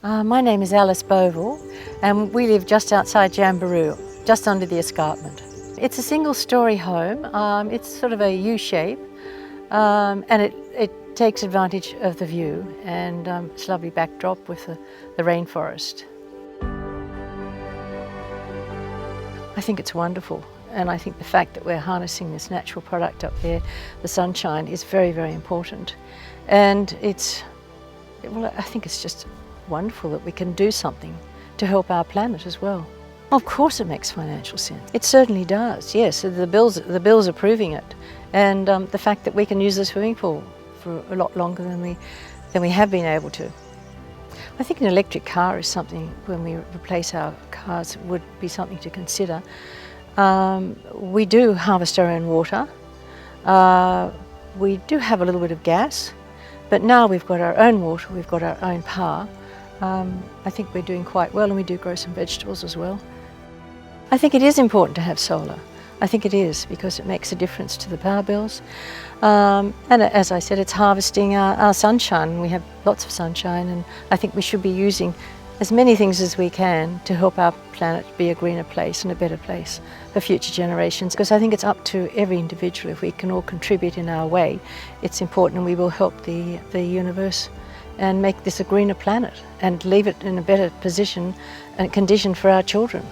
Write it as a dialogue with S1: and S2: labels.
S1: My name is Alice Bovell and we live just outside Jamberoo, just under the escarpment. It's a single-storey home. It's sort of a U-shape and it takes advantage of the view, and it's a lovely backdrop with the rainforest. I think it's wonderful, and I think the fact that we're harnessing this natural product up there, the sunshine, is very, very important. And I think it's just wonderful that we can do something to help our planet as well. Of course it makes financial sense. It certainly does, yes. The bills are proving it. And the fact that we can use the swimming pool for a lot longer than we have been able to. I think an electric car is something, when we replace our cars, would be something to consider. We do harvest our own water. We do have a little bit of gas, but now we've got our own water, we've got our own power. I think we're doing quite well, and we do grow some vegetables as well. I think it is important to have solar. I think it is, because it makes a difference to the power bills. And as I said, it's harvesting our sunshine. We have lots of sunshine, and I think we should be using as many things as we can to help our planet be a greener place and a better place for future generations. Because I think it's up to every individual. If we can all contribute in our way, it's important, and we will help the universe and make this a greener planet and leave it in a better position and condition for our children.